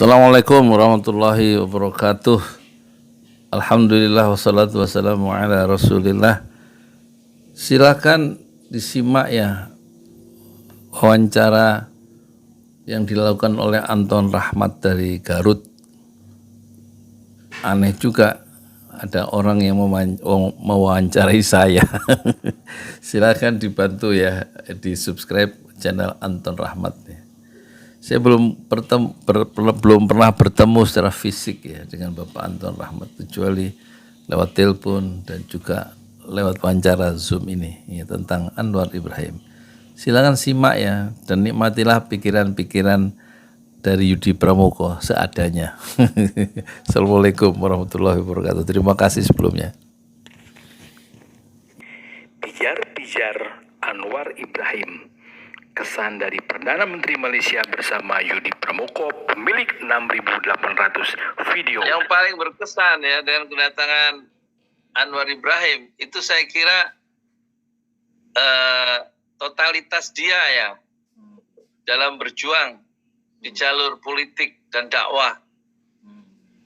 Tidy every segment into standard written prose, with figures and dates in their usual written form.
Assalamualaikum warahmatullahi wabarakatuh. Alhamdulillah wassalatu wassalamu ala rasulillah. Silakan disimak ya wawancara yang dilakukan oleh Anton Rahmat dari Garut. Aneh juga ada orang yang mewawancarai saya. Silakan dibantu ya, di subscribe channel Anton Rahmat ya. Saya belum pernah bertemu secara fisik ya dengan Bapak Anton Rahmat, kecuali lewat telepon dan juga lewat wawancara Zoom ini ya, tentang Anwar Ibrahim. Silakan simak ya dan nikmatilah pikiran-pikiran dari Yudi Pramoko seadanya. Assalamualaikum warahmatullahi wabarakatuh. Terima kasih sebelumnya. Pijar-pijar Anwar Ibrahim. Kesan dari Perdana Menteri Malaysia bersama Yudi Pramoko, pemilik 6.800 video. Yang paling berkesan ya dengan kedatangan Anwar Ibrahim itu saya kira totalitas dia ya dalam berjuang di jalur politik dan dakwah.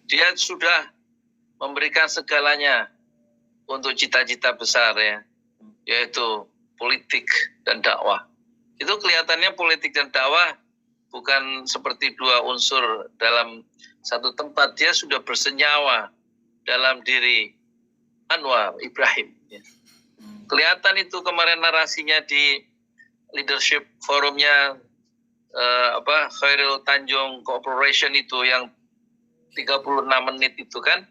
Dia sudah memberikan segalanya untuk cita-cita besar ya, yaitu politik dan dakwah. Itu kelihatannya politik dan dakwah bukan seperti dua unsur dalam satu tempat. Dia sudah bersenyawa dalam diri Anwar Ibrahim. Kelihatan itu kemarin narasinya di leadership forumnya Khairul Tanjung Cooperation itu yang 36 menit itu kan.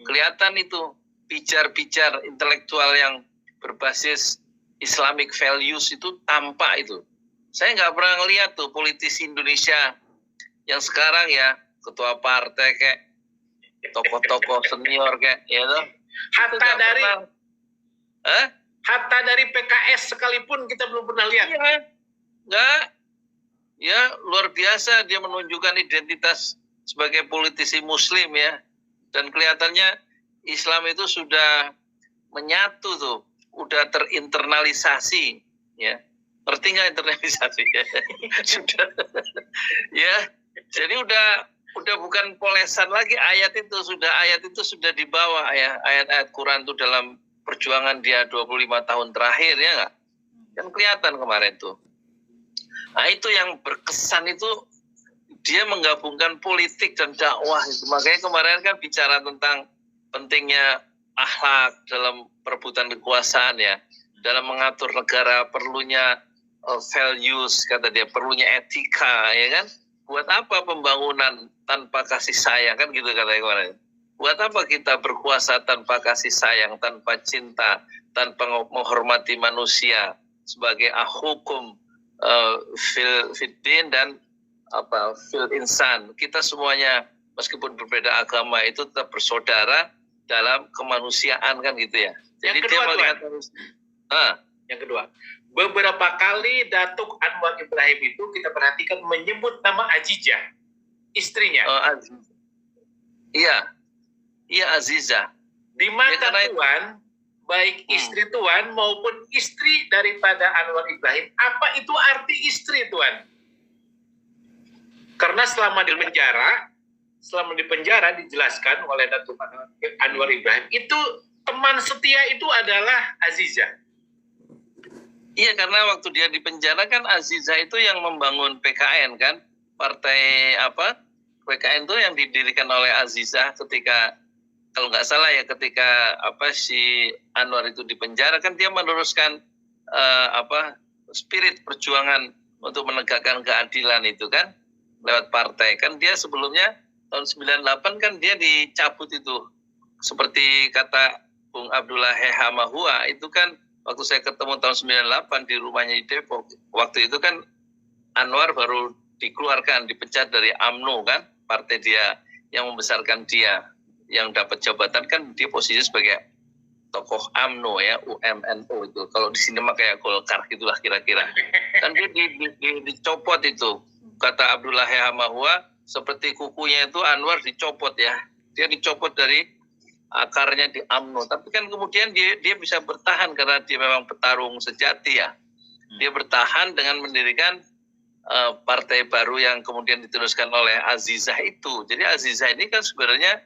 Kelihatan itu pijar-pijar intelektual yang berbasis Islamic values itu tampak itu. Saya nggak pernah ngeliat tuh politisi Indonesia yang sekarang ya, ketua partai kayak tokoh-tokoh senior kayak ya tuh. Hatta dari PKS sekalipun kita belum pernah lihat. Iya, nggak. Ya luar biasa dia menunjukkan identitas sebagai politisi Muslim ya. Dan kelihatannya Islam itu sudah menyatu tuh. Udah terinternalisasi ya, ngerti nggak internalisasi ya? Sudah ya, jadi udah bukan polesan lagi, ayat itu sudah dibawa ya, ayat-ayat Quran itu dalam perjuangan dia 25 tahun terakhir ya nggak? Kan kelihatan kemarin tuh. Nah itu yang berkesan itu dia menggabungkan politik dan dakwah itu. Makanya kemarin kan bicara tentang pentingnya akhlak dalam perebutan kekuasaan ya, dalam mengatur negara perlunya values, kata dia, perlunya etika ya kan. Buat apa pembangunan tanpa kasih sayang kan gitu katanya kemarin. Buat apa kita berkuasa tanpa kasih sayang, tanpa cinta, tanpa menghormati manusia sebagai ahukum fiddin dan fil insan. Kita semuanya meskipun berbeda agama itu tetap bersaudara dalam kemanusiaan kan gitu ya. Jadi yang kedua, dia melihat yang kedua, beberapa kali Datuk Anwar Ibrahim itu kita perhatikan menyebut nama Azizah, istrinya. Iya Aziza. Di mata Tuan, baik istri Tuan maupun istri daripada Anwar Ibrahim, apa itu arti istri Tuan? Karena selama di penjara dijelaskan oleh Datuk Anwar Ibrahim itu teman setia itu adalah Azizah. Iya, karena waktu dia di penjara kan Azizah itu yang membangun PKN kan, partai PKN itu yang didirikan oleh Azizah ketika kalau nggak salah ya ketika si Anwar itu di penjara kan dia meneruskan spirit perjuangan untuk menegakkan keadilan itu kan lewat partai kan. Dia sebelumnya tahun 98 kan dia dicabut itu. Seperti kata Bung Abdullah Hehamahua itu kan waktu saya ketemu tahun 98 di rumahnya di Depok. Waktu itu kan Anwar baru dikeluarkan, dipecat dari UMNO kan, partai dia yang membesarkan dia, yang dapat jabatan kan dia posisi sebagai tokoh UMNO ya, UMNO itu. Kalau di sini mah kayak Golkar gitulah kira-kira. Kan dia dicopot itu. Kata Abdullah Hehamahua, seperti kukunya itu Anwar dicopot ya. Dia dicopot dari akarnya di UMNO. Tapi kan kemudian dia bisa bertahan karena dia memang petarung sejati ya. Dia bertahan dengan mendirikan partai baru yang kemudian diteruskan oleh Azizah itu. Jadi Azizah ini kan sebenarnya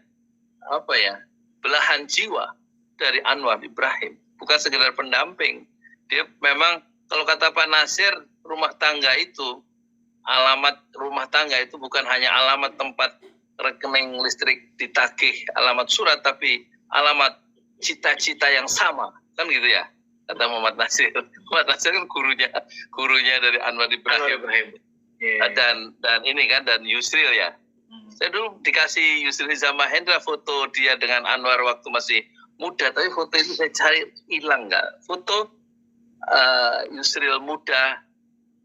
apa ya, belahan jiwa dari Anwar Ibrahim, bukan sekedar pendamping. Dia memang kalau kata Pak Nasir, rumah tangga itu, alamat rumah tangga itu bukan hanya alamat tempat rekening listrik ditagih, alamat surat, tapi alamat cita-cita yang sama, kan gitu ya, kata Muhammad Nasir. Muhammad Nasir kan gurunya dari Anwar Ibrahim. Dan ini kan, dan Yusril ya. Saya dulu dikasih Yusril Iza Mahendra foto dia dengan Anwar waktu masih muda, tapi foto itu saya cari hilang nggak. Foto Yusril muda,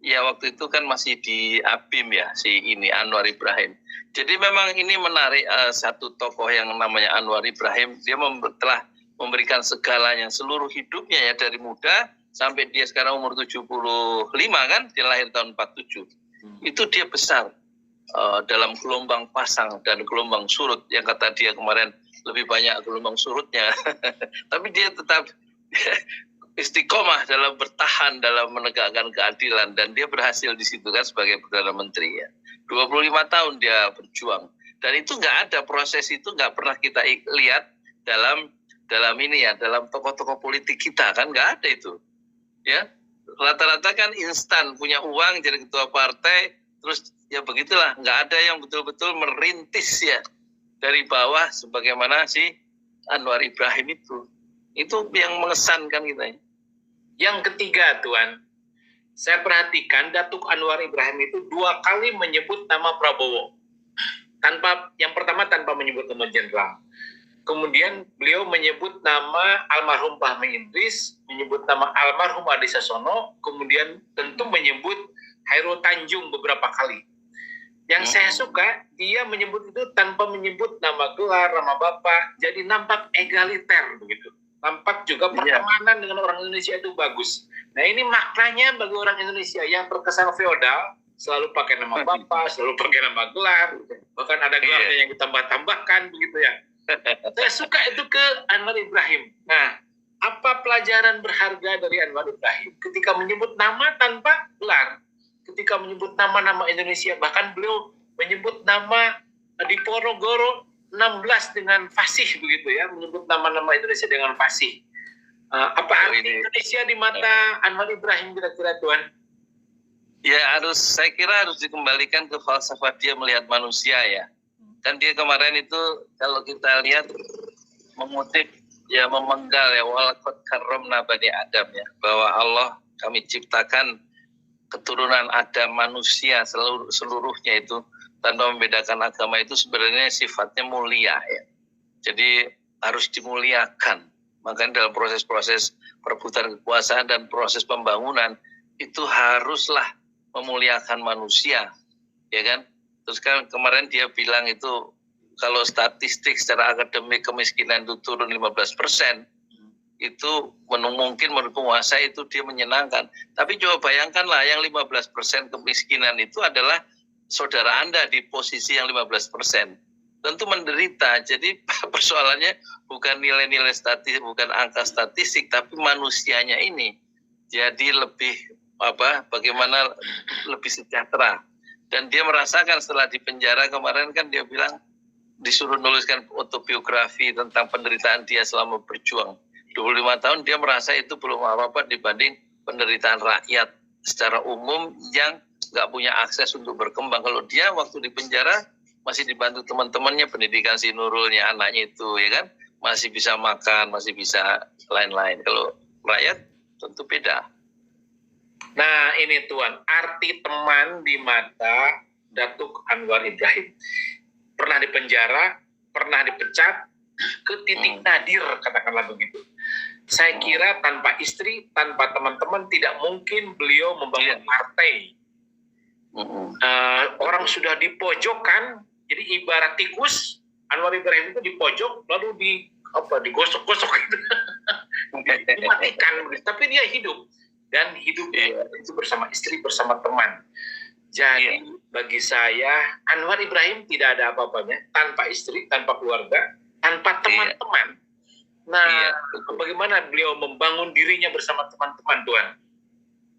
ya waktu itu kan masih di ABIM ya, si ini Anwar Ibrahim. Jadi memang ini menarik, satu tokoh yang namanya Anwar Ibrahim, dia telah memberikan segalanya, seluruh hidupnya ya, dari muda sampai dia sekarang umur 75 kan, dia lahir tahun 47. Itu dia besar dalam gelombang pasang dan gelombang surut, yang kata dia kemarin lebih banyak gelombang surutnya. Tapi dia tetap istiqomah dalam bertahan, dalam menegakkan keadilan, dan dia berhasil di situ kan sebagai Perdana Menteri ya. 25 tahun dia berjuang, dan itu nggak ada, proses itu nggak pernah kita lihat dalam ini ya, dalam tokoh-tokoh politik kita kan nggak ada itu ya. Rata-rata kan instan, punya uang jadi ketua partai, terus ya begitulah, nggak ada yang betul-betul merintis ya dari bawah sebagaimana si Anwar Ibrahim itu yang mengesankan kita. Yang ketiga, Tuan, saya perhatikan Datuk Anwar Ibrahim itu 2 kali menyebut nama Prabowo. Yang pertama tanpa menyebut nama jenderal. Kemudian beliau menyebut nama almarhum Fahmi Idris, menyebut nama almarhum Adi Sasono, kemudian tentu menyebut Hairul Tanjung beberapa kali. Yang saya suka, dia menyebut itu tanpa menyebut nama gelar, nama bapak, jadi nampak egaliter begitu. Nampak juga pertemanan dengan orang Indonesia itu bagus. Nah, ini maknanya bagi orang Indonesia yang terkesan feodal, selalu pakai nama bapak, selalu pakai nama gelar, bahkan ada gelarnya yang ditambah-tambahkan begitu ya. Saya suka itu ke Anwar Ibrahim. Nah, apa pelajaran berharga dari Anwar Ibrahim ketika menyebut nama tanpa gelar, ketika menyebut nama-nama Indonesia, bahkan beliau menyebut nama Diponegoro 16 dengan fasih begitu ya, menyebut nama-nama Indonesia dengan fasih. Apa arti Indonesia di mata Anwar Ibrahim kira-kira, Tuan? Ya saya kira harus dikembalikan ke falsafah dia melihat manusia ya. Kan dia kemarin itu kalau kita lihat mengutip ya, memenggal ya, walaqad karramna bani Adam ya, bahwa Allah, kami ciptakan keturunan Adam, manusia seluruhnya itu tanpa membedakan agama, itu sebenarnya sifatnya mulia ya. Jadi harus dimuliakan. Makanya dalam proses-proses perebutan kekuasaan dan proses pembangunan itu haruslah memuliakan manusia, ya kan? Terus kan kemarin dia bilang itu kalau statistik secara akademik kemiskinan itu turun 15%, itu mungkin menurut penguasa itu dia menyenangkan. Tapi coba bayangkanlah yang 15% kemiskinan itu adalah saudara Anda di posisi yang 15%. Tentu menderita. Jadi persoalannya bukan nilai-nilai statistik, bukan angka statistik, tapi manusianya ini. Jadi lebih bagaimana lebih sejahtera. Dan dia merasakan setelah di penjara kemarin kan dia bilang disuruh nuliskan autobiografi tentang penderitaan dia selama berjuang. 25 tahun dia merasa itu belum apa-apa dibanding penderitaan rakyat secara umum yang nggak punya akses untuk berkembang. Kalau dia waktu di penjara masih dibantu teman-temannya, pendidikan si Nurulnya, anaknya itu ya kan, masih bisa makan, masih bisa lain-lain. Kalau rakyat tentu beda. Nah ini Tuan, arti teman di mata Datuk Anwar Ibrahim. Pernah di penjara, pernah dipecat, ke titik nadir katakanlah begitu. Saya kira tanpa istri, tanpa teman-teman tidak mungkin beliau membangun partai. Orang sudah di pojokan, jadi ibarat tikus, Anwar Ibrahim itu di pojok, lalu digosok-gosok gitu. Dimatikan, tapi dia hidup. Dan hidupnya itu bersama istri, bersama teman. Jadi bagi saya Anwar Ibrahim tidak ada apa-apanya tanpa istri, tanpa keluarga, tanpa teman-teman. Nah, bagaimana beliau membangun dirinya bersama teman-teman, Tuan?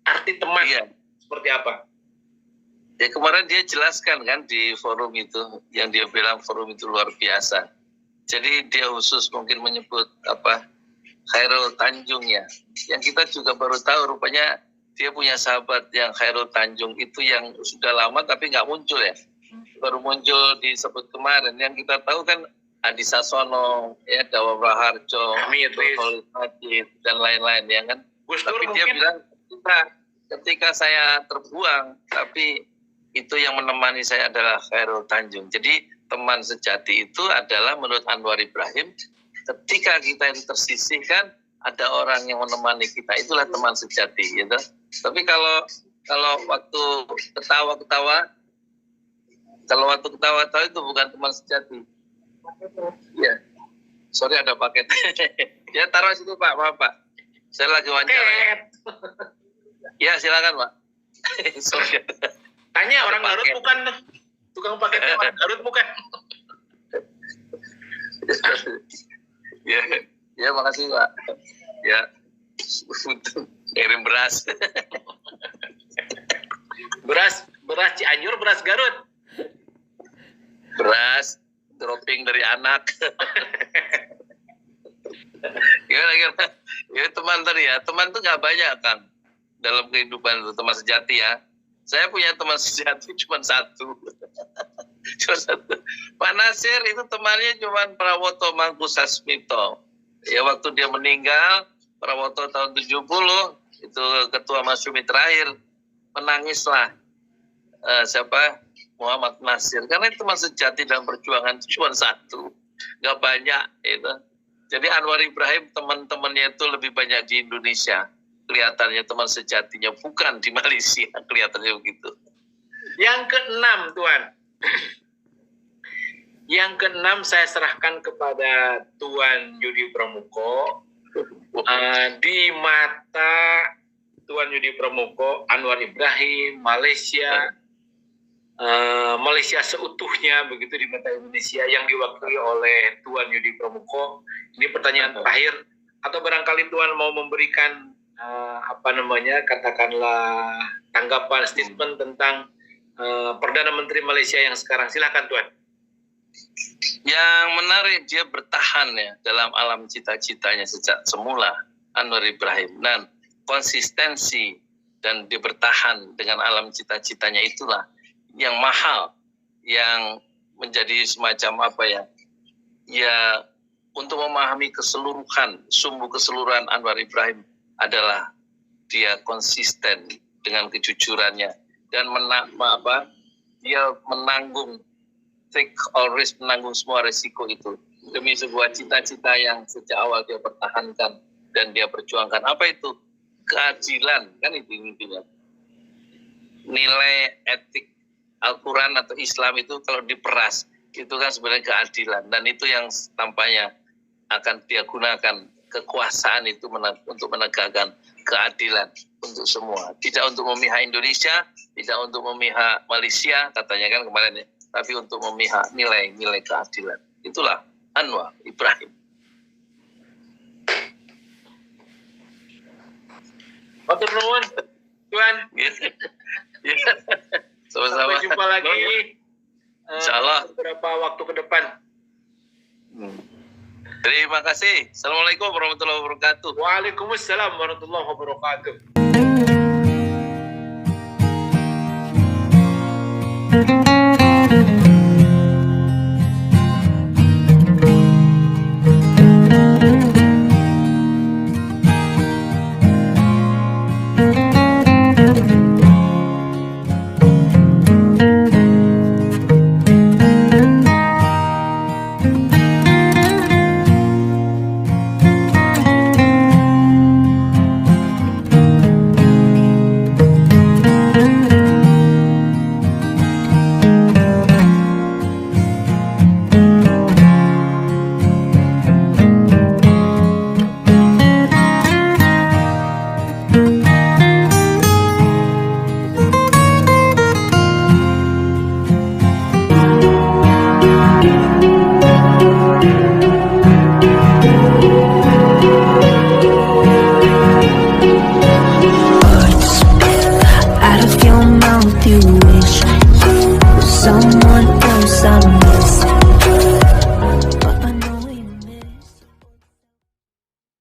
Arti teman seperti apa? Ya kemarin dia jelaskan kan di forum itu, yang dia bilang forum itu luar biasa. Jadi dia khusus mungkin menyebut Khairul Tanjung ya. Yang kita juga baru tahu rupanya dia punya sahabat yang Khairul Tanjung itu yang sudah lama tapi nggak muncul ya. Baru muncul disebut kemarin. Yang kita tahu kan Adi Sasono, ya Dawa Raharjo, Khalid Majid dan lain-lain ya kan. Tapi dia bilang ketika saya terbuang, tapi itu yang menemani saya adalah Khairul Tanjung. Jadi teman sejati itu adalah menurut Anwar Ibrahim, ketika kita yang tersisihkan, ada orang yang menemani kita, itulah teman sejati. Gitu. Tapi kalau waktu ketawa-ketawa, itu bukan teman sejati. Ya, sorry ada paket. Ya taruh situ Pak, maaf Pak. Saya lagi wawancara. Ya silakan Pak. Sorry. Tanya orang Garut bukan tukang paketnya orang Garut bukan. Ya makasih Pak. Ya kirim beras. beras Cianjur, beras Garut. Beras dropping dari anak. Gimana? Ya teman tadi ya, teman tuh nggak banyak kan dalam kehidupan itu, teman sejati ya. Saya punya teman sejati cuma satu. Pak Nasir itu temannya cuma Prawoto Mangkusasmito. Ya waktu dia meninggal, Prawoto tahun 70, itu ketua Masyumi terakhir, menangislah Muhammad Nasir. Karena teman sejati dalam perjuangan itu cuma satu. Nggak banyak. Itu. Jadi Anwar Ibrahim teman-temannya itu lebih banyak di Indonesia. Kelihatannya teman sejatinya bukan di Malaysia, kelihatannya begitu. Yang keenam, Tuan. Yang keenam saya serahkan kepada Tuan Yudi Pramuko. Di mata Tuan Yudi Pramuko, Anwar Ibrahim, Malaysia seutuhnya begitu di mata Indonesia yang diwakili oleh Tuan Yudi Pramuko. Ini pertanyaan terakhir, atau barangkali Tuan mau memberikan katakanlah tanggapan, statement tentang Perdana Menteri Malaysia yang sekarang. Silakan Tuan. Yang menarik, dia bertahan ya dalam alam cita-citanya sejak semula, Anwar Ibrahim, dan konsistensi dan dia bertahan dengan alam cita-citanya itulah yang mahal, yang menjadi semacam ya untuk memahami keseluruhan, sumbu keseluruhan Anwar Ibrahim adalah dia konsisten dengan kejujurannya dan dia menanggung, take all risk, menanggung semua resiko itu demi sebuah cita-cita yang sejak awal dia pertahankan dan dia perjuangkan. Apa itu? Keadilan, kan itu intinya. Nilai etik Al-Quran atau Islam itu kalau diperas, itu kan sebenarnya keadilan, dan itu yang tampaknya akan dia gunakan kekuasaan itu untuk menegakkan keadilan untuk semua. Tidak untuk memihak Indonesia, tidak untuk memihak Malaysia, katanya kan kemarin ya, tapi untuk memihak nilai-nilai keadilan. Itulah Anwar Ibrahim. Matur nuwun, Tuan. Sama-sama. Sampai jumpa lagi. Insyaallah beberapa waktu ke depan. Terima kasih. Assalamualaikum warahmatullahi wabarakatuh. Waalaikumsalam warahmatullahi wabarakatuh.